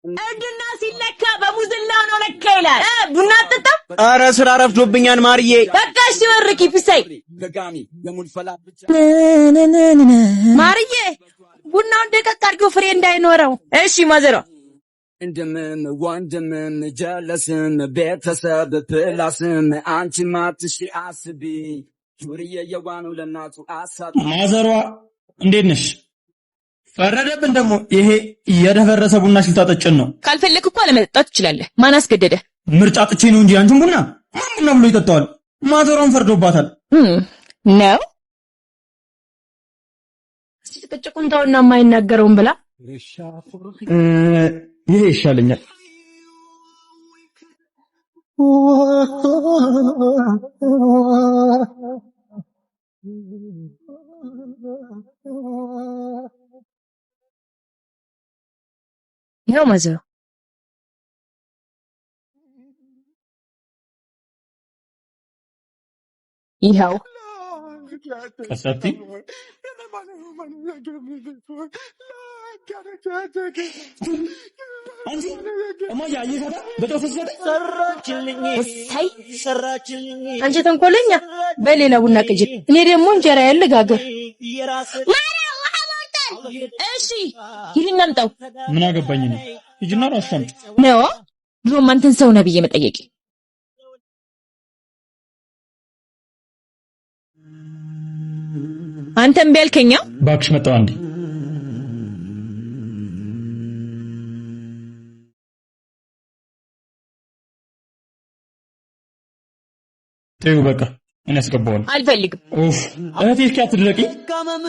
እርድና ሲለካ በሙዝላው ነው ለካ ይላል። ቡና አጠጣም። ኧረ ስራ ረፍዶብኛል ማርዬ። በቃ እሺ ወርቂ ፍሳይ ማርዬ ቡናውን ደቀቅ አድርገው ፍሬ እንዳይኖረው። እሺ ማዘሯ እንደምን ወንድምን ጀለስን ቤተሰብ ፕላስን አንቺ ማትሽ አስቢ ጁርዬ የዋኑ ለናቱ አሳብ ማዘሯ እንዴት ነሽ? ፈረደብን ደግሞ ይሄ የደፈረሰ ቡና ሲልታጠጭን ነው። ካልፈለክ እኮ አለመጠጣት ትችላለህ። ማን አስገደደ? ምርጫ ጥቼ ነው እንጂ አንቺን ቡና ማን ቡና ብሎ ይጠጣዋል? ማዘሯን ፈርዶባታል ነው። እስቲ ጭቅጭቁን ተውና የማይናገረውን ብላ። ይሄ ይሻለኛል። ይኸው ማዘሯ ይኸው ቀሰቲ አንቺ እማዬ አይሰራ በጠፍስ ሰራችልኝ ሰራችልኝ። አንቺ ተንኮለኛ በሌላ ቡና ቅጅ፣ እኔ ደግሞ እንጀራ ያልጋገር። እሺ ይሄን አምጣው። ምን አገባኝ ነው? ሂጂና ራስሽ አምጪ ነው። ድሮም አንተን ሰው ነህ ብዬ መጠየቄ። አንተም ቢያልከኛ እባክሽ መጣው አንዴ ተይው በቃ እኔ አስገባዋለሁ። አልፈልግም። ኡፍ እህቴ እስኪ አትድረቂ።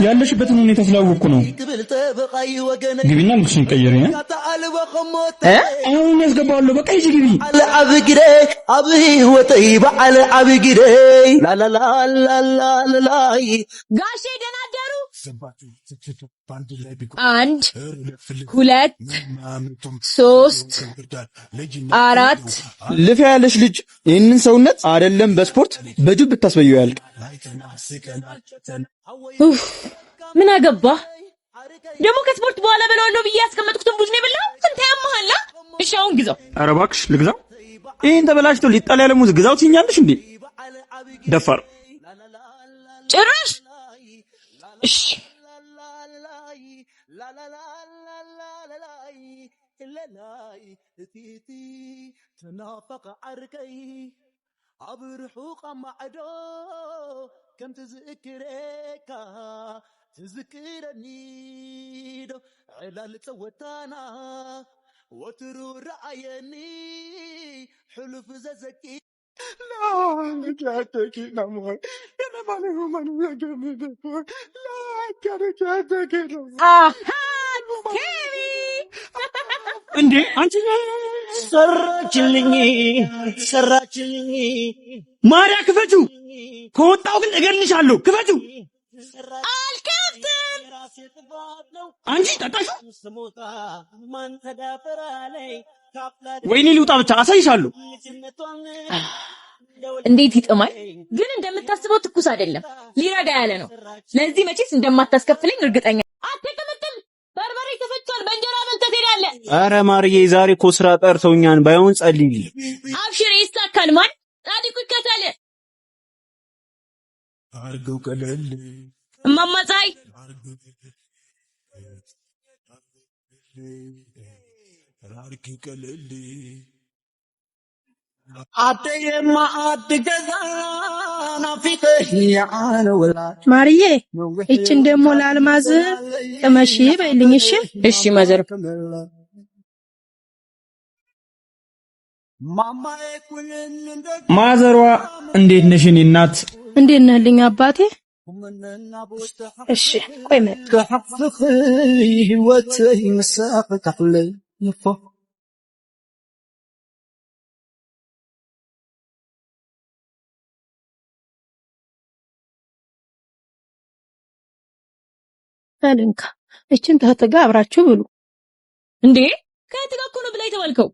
ያለሽበትን ሁኔታ ስላወቅኩ ነው። ግቢና ልብስሽን ቀይሪ። አሁን ያስገባዋለሁ። በቃ ሂጂ ግቢ። አብግሬ አብይ ወጠይ በዓል አብግሬ ላላላላላላይ ጋሼ ደህና አደሩ። 1 2 3 4 ልፊ ያለሽ ልጅ ይህንን ሰውነት አይደለም በስፖርት በጅብ ብታስበየው ያልቅ። ምን አገባ ደግሞ ከስፖርት በኋላ በለዋለሁ ብዬ ያስቀመጥኩትን ቡዝ ነው የበላው። እንተ ያመሃላ። እሺ አሁን ግዛው። ኧረ እባክሽ ልግዛው። ይሄን ተበላሽቶ ሊጣል ያለ ሙዝ ግዛው ትይኛለሽ እንዴ? ደፋር ጭራሽ። እሺ تنافق عركي عبرحوق معدو كم تذكريكا تذكرني دو علال توتانا وترو رعيني حلف ززكي لا كاتك نمر انا مالي من يا جميل لا كاتك እንዴ አንቺ ሰራችልኝ ሰራችልኝ። ማርያ ክፈቹ። ከወጣው ግን እገልሻለሁ። ክፈቹ። አልከፍትም። አንቺ ጠጣሽ። ወይኔ ልውጣ ብቻ አሳይሻለሁ። እንዴት ይጥማል ግን እንደምታስበው ትኩስ አይደለም። ሊረጋ ያለ ነው። ለዚህ መቼስ እንደማታስከፍለኝ እርግጠኛ። አትቀመጥም። በርበሬ ተፈቷል። በእንጀራ በልተህ ትሄዳለህ። ኧረ ማርዬ ዛሬ እኮ ስራ ጠርተውኛል። ባይሆን ጸልይልኝ። አብሽር ይሳካል። ማን ጻድቁ ይከተል። አርገው ቀለል እማማ ፀሐይ አርገው ቀለል አደየማ አድገዛና ፊትህ ያነ ወላ ማርዬ እቺን ደሞ ለአልማዝ ቅመሺ በይልኝ። እሺ እሺ ማዘር። ማዘሯ እንዴት ነሽ? እኔ እናት እንዴት ነህልኝ አባቴ? እሺ ቆይ መጣ ከሐፍኽ ህይወትይ መሳፈ ከፍለ ይፎ አለንካ እቺን ተህተጋ አብራችሁ ብሉ። እንዴ ከእህትጋ እኮ ነው ብላ የተባልከው።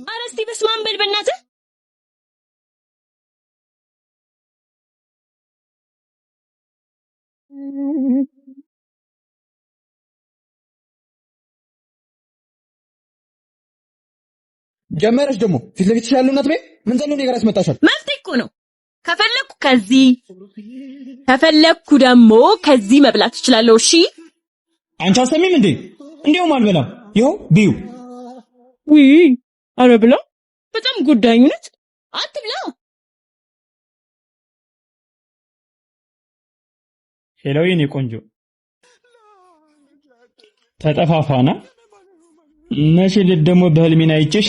ኧረ እስቲ በስመ አብ በል በእናትህ። ጀመረሽ ደግሞ ፊት ለፊት ያለው እናት ቤት ምን ዘለው ነገር ያስመጣሻል? መፍትሄ እኮ ነው። ከፈለኩ ከዚህ ከፈለኩ ደግሞ ከዚህ መብላት እችላለሁ። እሺ አንቺ አሰሚም እንዴ? እንዴው አልበላም። ይኸው ቢዩ ውይ አረ ብላ በጣም ጉዳዩ ነች። አትብላ። ሄሎ የኔ ቆንጆ ተጠፋፋና መቼ ደግሞ በህልሜና አይቼሽ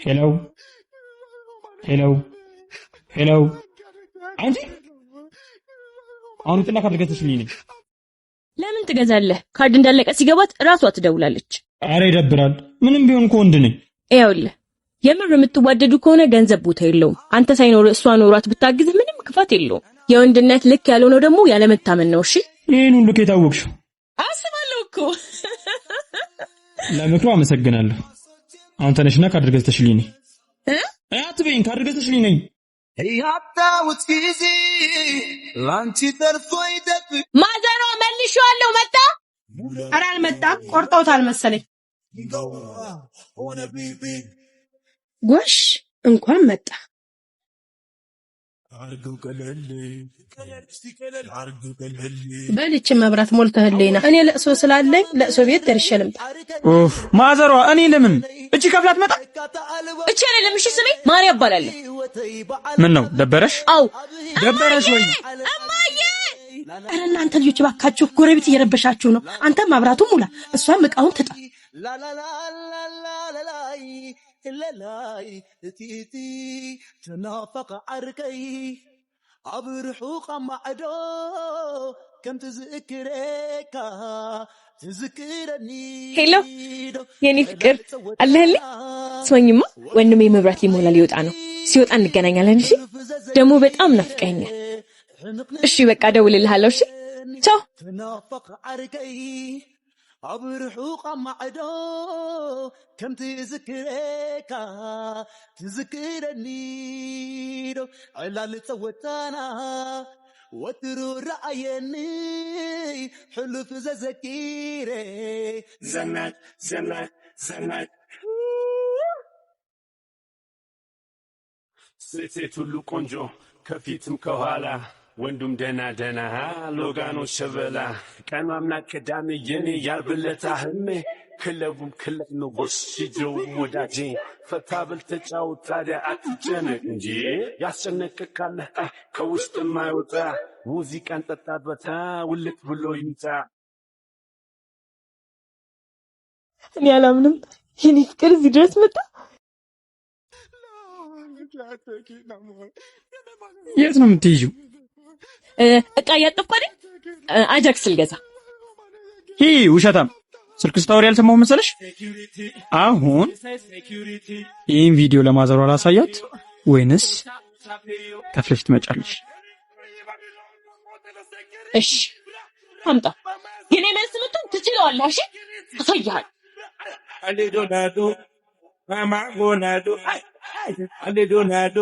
ሄሎ ሄሎ ሄሎ አንቺ አሁን ጥላ ካድርገትሽልኝ ነኝ። ለምን ትገዛለህ? ካርድ እንዳለቀ ሲገባት ራሷ ትደውላለች። አረ ይደብራል። ምንም ቢሆን እኮ ወንድ ነኝ። ይኸውልህ የምር የምትዋደዱ ከሆነ ገንዘብ ቦታ የለውም። አንተ ሳይኖር እሷ ኖሯት ብታግዝ ምንም ክፋት የለውም። የወንድነት ልክ ያልሆነው ደግሞ ያለመታመን ነው። እሺ ይሄን ሁሉ ከታወቅሽው አስባለሁ እኮ። ለምክሩ አመሰግናለሁ። አሁን ተነሽና ካርድ ገዝተሽልኝ ነኝ። አትበይኝ፣ ካርድ ገዝተሽልኝ ነኝ። ያጣውት ጊዜ ላንቺ ተርፎ ይደብ ማዘሯ መልሼዋለሁ። መጣ? ኧረ አልመጣም። ቆርጠውታል መሰለኝ። ጎሽ እንኳን መጣ። አርገው ቀለል አርገው ቀለል በልቼ መብራት ሞልተህልኝ ነው። እኔ ለእሶ ስላለኝ ለእሶ ቤት ደርሼ ልምጣ። ኡፍ ማዘሯ እኔ ለምን እቺ ከፍላት መጣ? እቺ አይደለም። እሺ ስሜ ማርያም እባላለሁ። ምን ነው ደበረሽ? አው ደበረሽ ወይ? እማዬ! ኧረ እናንተ ልጆች እባካችሁ ጎረቤት እየረበሻችሁ ነው። አንተ መብራቱን ሙላ፣ እሷም ዕቃውን ትጣ። ላላይ እቲቲ ተናፈቀ ዓርከይ ኣብ ርሑቕ ማዕዶ ከም ትዝክረካ ትዝክረኒ። ሄሎ የኔ ፍቅር አለህልኝ? ስማኝማ ወንድሜ መብራት ሊሞላ ሊወጣ ነው። ሲወጣ እንገናኛለን። እሺ ደግሞ በጣም ናፍቀኸኛል። እሺ በቃ ደውልልሃለሁ። እሺ ቻው። ተናፈቀ ዓርከይ ኣብ ርሑቕ ማዕዶ ከም ትዝክረካ ትዝክረኒ ዶ ዕላል ፀወታና ወትሩ ረአየኒ ሕሉፍ ዘዘኪረ ዘመድ ዘመድ ዘመድ ሴት ሁሉ ቆንጆ ከፊትም ከኋላ ወንዱም ደና ደና ሎጋኖ ሸበላ ቀኗምና ቅዳሜ የኔ ያርብለታ ህልሜ ክለቡም ክለብ ነው ወስጂው ወዳጄ ፈታ ብል ተጫወት ታዲያ አትጨነቅ እንጂ ያስጨነቅካለ ከውስጥ የማይወጣ ሙዚቃን ጠጣበታ ውልቅ ብሎ ይምጣ። እኔ አላምንም። የኔ ፍቅር እዚህ ድረስ መጣ። የት ነው የምትይጂው? እቃ እያጠብኩ አይደል? አጃክስ ልገዛ። ይሄ ውሸታም ስልክ ስታወሪ ያልሰማሁ መሰለሽ? አሁን ይህን ቪዲዮ ለማዘሯ ላሳያት ወይንስ ከፍለሽ ትመጫለሽ? እሺ አምጣ። የኔ መልስ ምቱን ትችለዋለህ። እሺ አሳያለሁ። አሌዶናዶ ማማጎናዶ አሌዶናዶ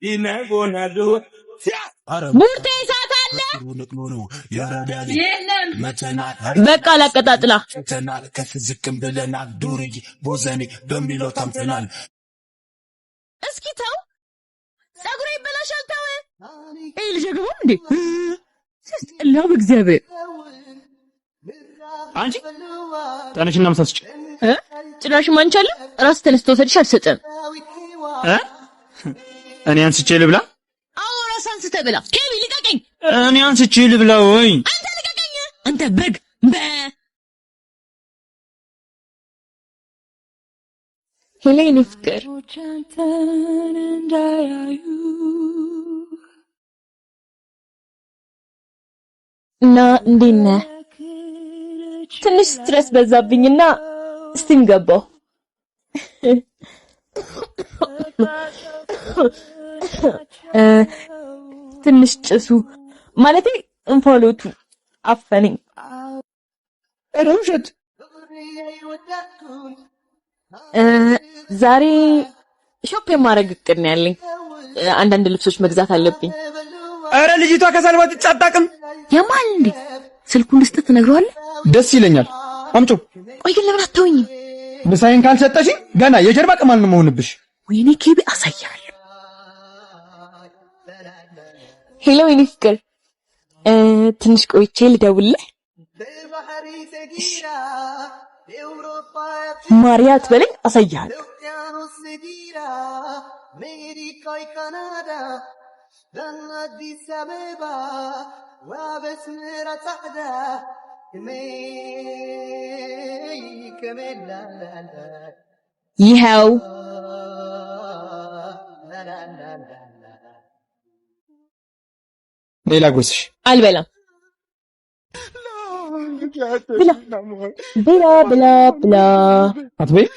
ኢናጎናዶ ቡርቴ ሰዓት አለ። በቃ ላቀጣጥላ። ከፍ ዝቅም ብለናል። ዱርዬ ቦዘኔ በሚለው ታምተናል። እስኪ ተው፣ ጸጉሬ ይበላሻል። ተው። ይሄ ልጅ ደግሞ እንዴ ሲያስጠላው በእግዚአብሔር። አንቺ ተነሽና ምሳ ስጪ። ጭራሽ ማንቻለ ራስ ተነስቶ ሰድሽ አልሰጠም። እኔ አንስቼ ልብላ? አዎ ራስ አንስተህ ብላ። ከቢ ልቀቀኝ። እኔ አንስቼ ልብላ ወይ? አንተ ልቀቀኝ። አንተ በግ ሄሌኒ ፍቅር እና እንዴት ነህ? ትንሽ ስትረስ በዛብኝና ስቲም ገባው። ትንሽ ጭሱ ማለቴ እንፋሎቱ አፈነኝ። ረውሸት ዛሬ ሾፕ የማድረግ እቅድ ነው ያለኝ። አንዳንድ ልብሶች መግዛት አለብኝ። አረ ልጅቷ ከሰልባት አታውቅም። ያማል እንዴ? ስልኩን ልስጥህ ትነግረዋለህ? ደስ ይለኛል። አምጪው። ቆይ ግን ለምን አትተውኝም? ምሳዬን ካልሰጠሽኝ ገና የጀርባ ቅማል ነው መሆንብሽ። ወይኔ ኬቢ አሳያለሁ። ሄሎ የኔ ፍቅር፣ ትንሽ ቆይቼ ልደውልልህ። ማርያ አትበለኝ፣ አሳያለሁ። ይኸው ሌላ ጉርስሽ አልበላም። ብላ ብላ ብላ ብላ አትበይ።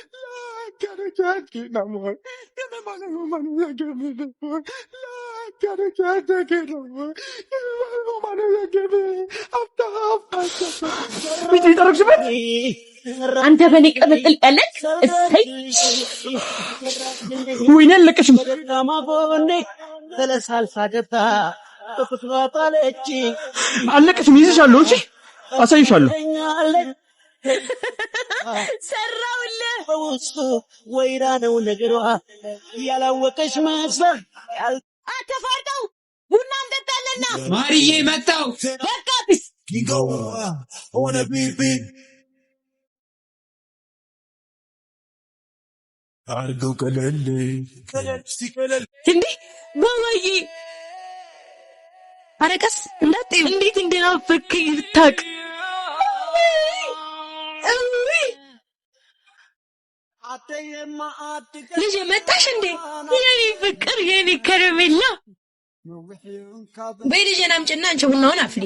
አንተ በኔ ቅብጥል ቀለክ እሰይ ወይኔ አለቀሽም። አለቀሽም። ይዝሻለሁ። እሺ አሳይሻለሁ። ሰራውልህ። በውስጡ ወይራ ነው ነገሯ ያላወቀሽ መስፈር አተፋርቀው ቡና እንጠጣለና ማርዬ መጣው በቃ ቢስ አርገው ቀለል እንዴ ማማዬ፣ አረቀስ እንዳትይ። እንዴት እንደናፈከኝ ብታውቅ። ልጅ መጣሽ እንዴ? የኔ ፍቅር፣ የኔ ከረሜላ። በይ ልጄን አምጪና አንቺ ቡናውን አፍሊ።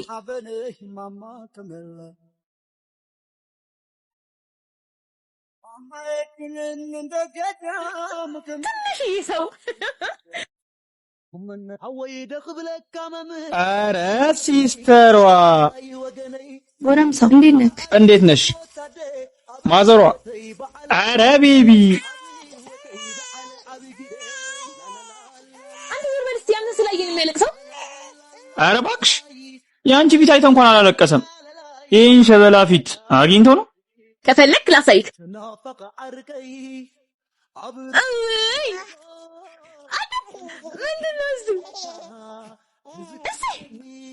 ትንሽዬ ሰው። ኧረ ሲስተሯ ጎረምሳው እንዴት ነህ? እንዴት ነሽ? ማዘሯ ኧረ ቤቢ አንተ ዩኒቨርሲቲ ያንን ስላየን የሚያለቅሰው። ኧረ እባክሽ የአንቺ ፊት አይተ እንኳን አላለቀሰም። ይህን ሸበላ ፊት አግኝቶ ነው። ከፈለክ ላሳይክ።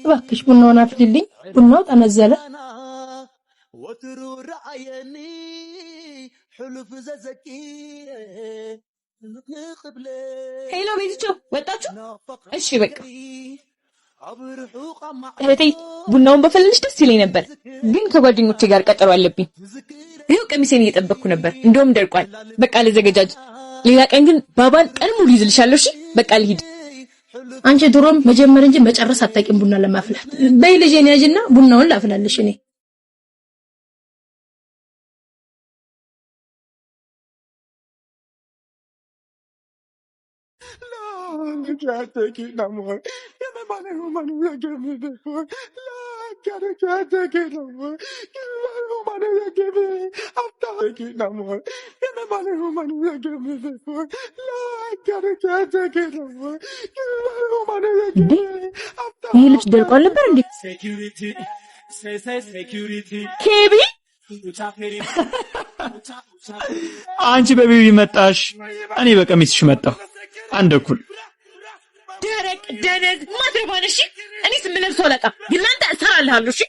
እባክሽ ቡናውን አፍልልኝ። ቡናው ጠነዘለ። ሄሎ ቤትቾ ወጣችሁ? እሺ በቃ እህቴ፣ ቡናውን በፈለልሽ ደስ ይለኝ ነበር፣ ግን ከጓደኞቼ ጋር ቀጠሮ አለብኝ። ይኸው ቀሚሴን እየጠበቅኩ ነበር፣ እንደውም ደርቋል። በቃ ልዘገጃጅ። ሌላ ቀን ግን ባባን ቀን ሙሉ ይዝልሻለሁ። እሺ በቃ ልሂድ። አንቺ ድሮም መጀመር እንጂ መጨረስ አታውቂም ቡና ለማፍላት። በይ ልጄን ያዥና ቡናውን ላፍላልሽ እኔ። ይህ ልጅ ደርቋል ነበር እንዴ? ኬቢ አንቺ በቤቢ መጣሽ፣ እኔ በቀሚስሽ መጣሁ። አንድ እኩል ደረቅ ደነዝ ማትረባነሽ። እኔ ስም ለብሶ አለቃ ግን ላንተ እሰራልሃለሁ። እሺ